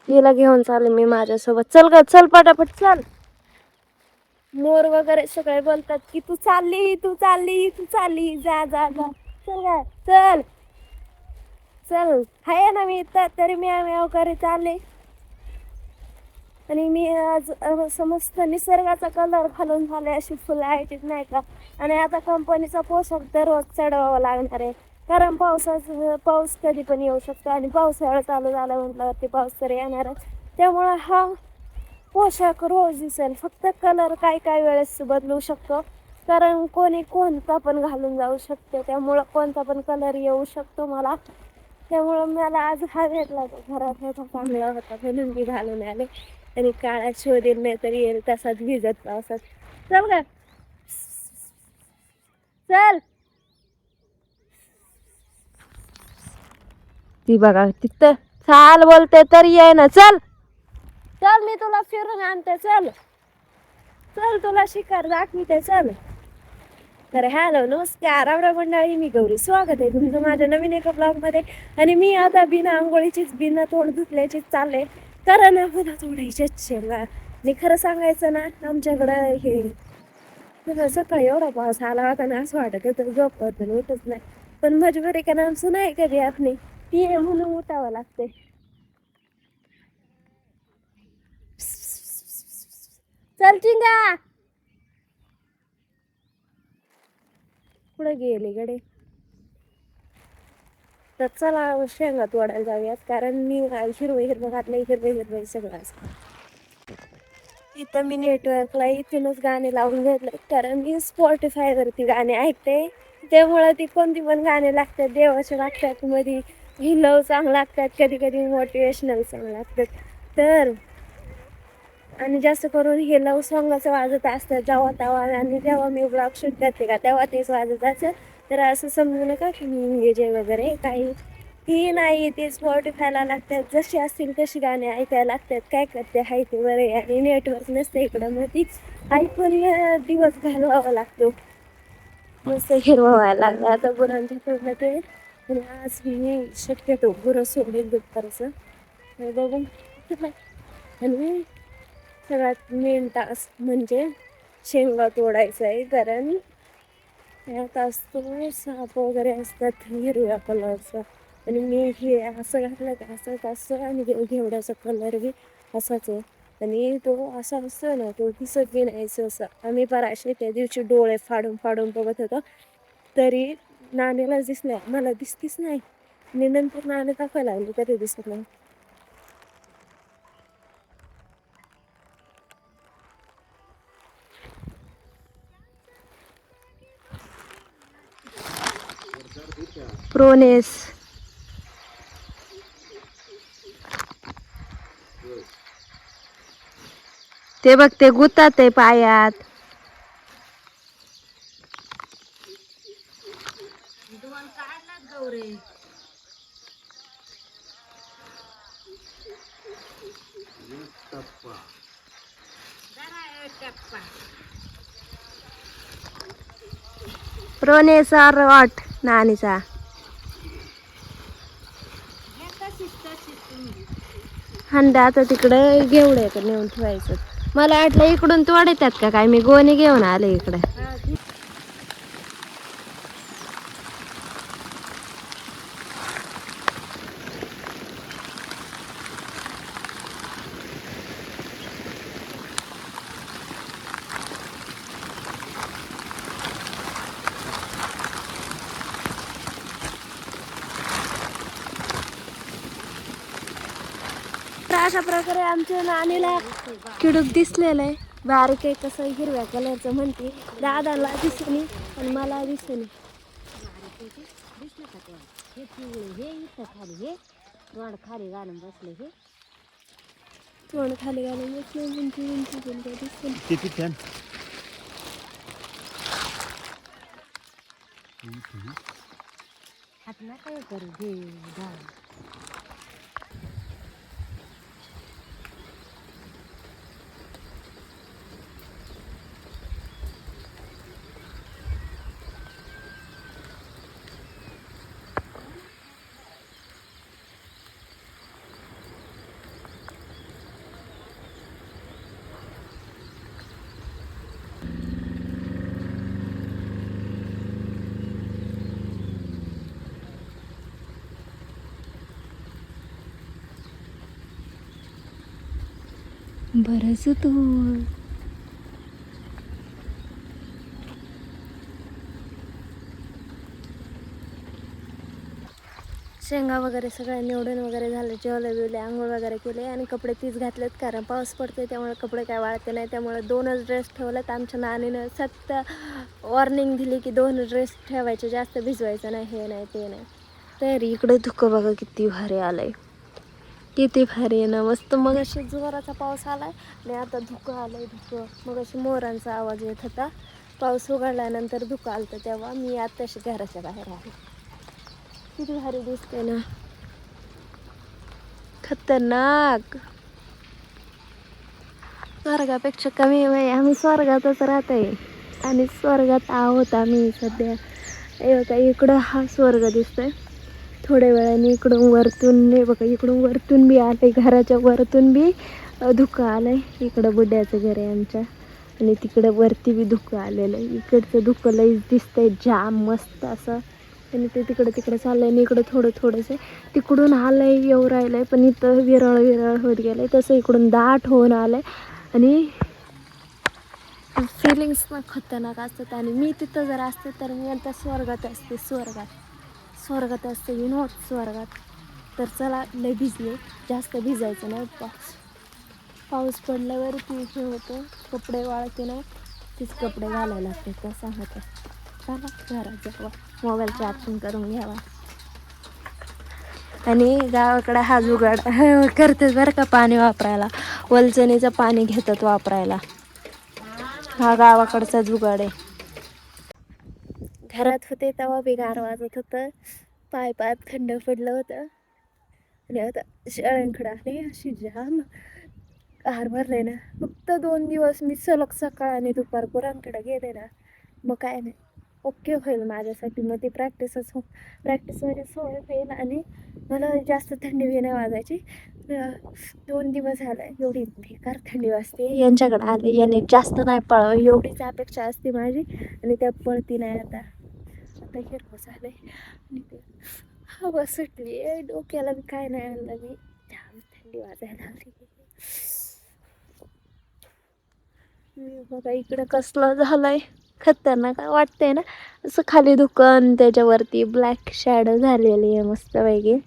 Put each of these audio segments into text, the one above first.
हिला घेऊन चालले मी माझ्यासोबत. चल ग चल पटापट चल. मोर वगैरे सगळे बोलतात की तू चालली तू चालली तू चालली, जा जा जा. चल ग चल चल. हाय ना मी इथं, तरी मी वगैरे चालले. आणि मी आज समस्त निसर्गाचा कलर घालून झाले, अशी फुल हायटीत नाही का. आणि आता कंपनीचा पोशाख दररोज चढवावा लागणार आहे, कारण पाऊस कधी पण येऊ शकतो आणि पावसाळा चालू झाला म्हटल्यावरती पाऊस तर येणारच. त्यामुळं हा पोशाख रोज दिसेल, फक्त कलर काय काय वेळेस बदलू शकतो, कारण कोणी कोणता पण घालून जाऊ शकते. त्यामुळं कोणता पण कलर येऊ शकतो मला. त्यामुळं मला आज हा भेटला तो घरात होता, चांगला होता म्हणून मी घालून आले. आणि काळा शोधेल नाही तरी येईल तसाच भिजत पावसात. चल का चल. ती बघा तिथं चाल बोलते तरी ये ना. चल चल मी तुला फिरून आणते. चल चल तुला शिकार दाखवते. चल. तर हॅलो नमस्कार आवडा मंडळी, मी गौरी, स्वागत आहे तुमचं माझ्या नवीन एका ब्लॉग मध्ये. आणि मी आता बिना आंघोळीचीच बिना तोंड धुतल्याचीच चालले, कारण मला थोड्याच्याच शेंगा. आणि खरं सांगायचं ना, आमच्याकडं हे सकाळी एवढा पाऊस आला होता ना, असं वाटत होतं झोप होतं उठत नाही. पण मजबुरी का नाम सुनाय कधी आपली, ती आहे म्हणून उठावं लागते. चल चिंगा. कुठं गेली गडे. तर चला शेंगा तोडायला जाऊयात, कारण मी हिरवं हिरवं घातलं, हिरवं हिरवं सगळं असतं. इथं मी नेटवर्कला इथूनच गाणे लावून घेतले, कारण मी स्पॉटिफायवरती गाणे ऐकते. त्यामुळं ती कोणती पण गाणे लागतात, देवाचे लागतात, मध्ये लव सॉंग लागतात, कधी कधी मोटिवेशनल सॉंग लागतात. तर आणि जास्त करून हे लव सॉंगच वाजत असतात जेव्हा तेव्हा, आणि जेव्हा मी ब्लॉग शूट करते का तेव्हा तेच वाजत असतं. तर असं समजू नका की मी जे वगैरे काही ही नाही, ते स्पॉटिफायला लागतात, जशी असतील तशी गाणी ऐकायला लागतात. काय करते हाय ते बरे, आणि नेटवर्क नसते इकडं, मग ती ऐकून दिवस घालवावा लागतो. मस्त हिरवा व्हायला लागला आता गुरांच्या सोडलं ते. आणि आज मी शक्यतो गुरं सोडले दुपारचं बघून. आणि सगळ्यात मेन टास्क म्हणजे शेंगा तोडायचा आहे, कारण त्यात असतो साप वगैरे असतात हिरव्या कलरचा. आणि मी हे असं घातलं का असंच असतं, आणि घेवड्याचा कलर बी असाच आहे. आणि तो असा असतो ना, तो दिसत बी नाही असं. आम्ही पराशे त्या दिवशी डोळे फाडून फाडून बघत होतो, तरी नाणीलाच दिसल्या, मला दिसतीच नाही. आणि नंतर नाणे दाखवायला लागली तरी दिसत नाही. प्रोनेस ते बघ, ते गुतात आहे पायात. प्रोनेसर वाट नानीचा. हंडा आता तिकडं घेवडे तर नेऊन ठेवायचं. मला वाटलं इकडून तोडतात का काय, मी गोणी घेऊन आले इकडे. अशा प्रकारे आमच्या नानीला किडूक दिसलेलं आहे, बारीक आहे कसं हिरव्या कलरचं म्हणते. दादाला दिसली आणि मला दिसली. तोंड खाली घालून बसले दिसले. हात नका करू घे. बरंच तू शेंगा वगैरे सगळं निवडून वगैरे झालं, जेवले बिवले, आंघोळ वगैरे केले आणि कपडे तीच घातलेत कारण पाऊस पडतोय त्यामुळे कपडे काय वाळते नाही. त्यामुळे 2च ड्रेस ठेवलेत. आमच्या नानीनं सक्त वॉर्निंग दिली की 2 ड्रेस ठेवायचे, जास्त भिजवायचं नाही, हे नाही ते नाही. तरी इकडे धुकं बघा किती भारी आलंय, किती भारी आहे ना. मस्त मग अशी जोराचा पाऊस आलाय आणि आता धुकं आलंय. धुकं मग अशी मोरांचा आवाज येत होता. पाऊस उघडल्यानंतर धुकं आलं तेव्हा मी आत्ताशी घराच्या बाहेर आले. किती भारी दिसते ना, खतरनाक. स्वर्गापेक्षा कमी आहे, आम्ही स्वर्गातच राहतोय आणि स्वर्गात आहोत आम्ही सध्या. हे बघा इकडं हा स्वर्ग दिसतोय. थोड्या वेळाने इकडून वरतून, हे बघा इकडून वरतून बी आलंय, घराच्या वरतून बी धुकं आलंय. इकडं बुड्याचं घर आहे आमच्या आणि तिकडं वरती बी धुकं आलेलं आहे. इकडचं धुकं लईच दिसतंय, जाम मस्त असं. आणि ते तिकडं चाललंय आणि इकडं थोडंसं तिकडून आलंय, येऊ राहिलंय, पण इथं विरळ विरळ होत गेलंय. तसं इकडून दाट होऊन आलंय आणि फिलिंग्स ना खतरनाक असतात. आणि मी तिथं जर असते तर मी आता स्वर्गात असते, स्वर्गात असते, स्वर्गात. तर चला लय भिजले, जास्त भिजायचं नाही. पाऊस पडल्यावरती हे होतं, कपडे वाळते नाही, तीच कपडे घालायला लागतात, तसं होतं. चला घरात जावा, मोबाईल चार्जिंग करून घ्यावा. आणि गावाकडे हा जुगाड करतात बरं का, पाणी वापरायला वलचणीचं पाणी घेतात वापरायला. हा गावाकडचा जुगाड आहे. घरात होते तेव्हा बी गार वाजत होतं, पायात थंड पडलं होतं. आणि आता शेळ्यांकडे आले, अशी जाम आहार भरले ना. फक्त 2 दिवस मी सलग सकाळ आणि दुपार गुरांकडे गेले ना, मग काय नाही, ओके होईल माझ्यासाठी. मग ती प्रॅक्टिस म्हणजे सवय होईल आणि मला जास्त थंडी बी नाही वाजायची. 2 दिवस झालं एवढी बेकार थंडी वाजते. यांच्याकडे आले, याने जास्त नाही पळावं एवढीच अपेक्षा असते माझी, आणि त्या पळती नाही. आता हिरवं झालंय आणि ते हवा सुटली आहे डोक्याला, बी काय नाही आणलं मी, जाम थंडी वाजायला लागली. बघा इकडं कसलं झालंय, खतरनाक वाटतंय ना असं. खाली दुकान, त्याच्यावरती ब्लॅक शॅडो झालेली आहे मस्तपैकी.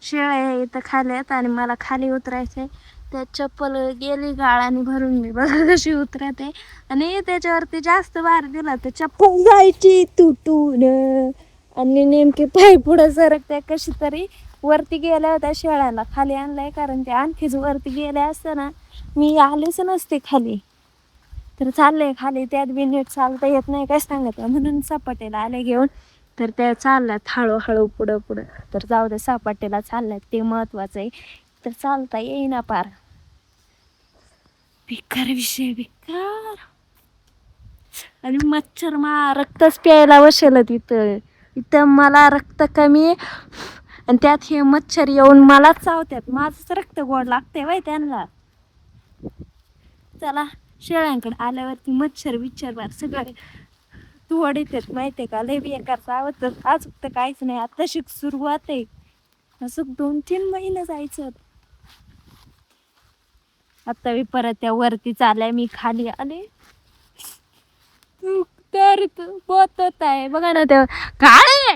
शेळ्या इथं खाली आहेत आणि मला खाली उतरायचंय. त्या चप्पल गेली गाळाने भरून, मी बघा कशी उतरते. आणि त्याच्यावरती जास्त भार दिला तर चप्पल जायची तुटून आणि नेमकी पाय पुढं सरकते कशी तरी. वरती गेल्या होत्या शेळ्याला खाली आणलंय, कारण ते आणखीच वरती गेल्या असताना मी आलेच नसते खाली. तर चाललंय खाली, त्यात बी नीट चालता येत नाही काय सांगत, म्हणून सपाटीला आले घेऊन. तर त्या चालल्यात हळूहळू पुढं. तर जाऊ दे, सपाटीला चालल्यात ते महत्वाचं आहे. तर चालता येईना पार. बेकार विषय, बेकार. आणि मच्छर रक्तच प्यायला बसेल इथं मला रक्त कमी आहे आणि त्यात हे मच्छर येऊन मला चावतात. माझंच रक्त गोड लागते बाई त्यांना. चला शेळ्यांकडे आल्यावरती मच्छर बिच्छर सगळे तोड येतात माहितीये का, लय बेकार चावत. आज तर काहीच नाही, आता शिक सुरुवात आहे, असं 2-3 महिने जायचं. आता मी परत त्या वरती चालय, मी खाली आले तर बोतत आहे बघा ना, त्या काय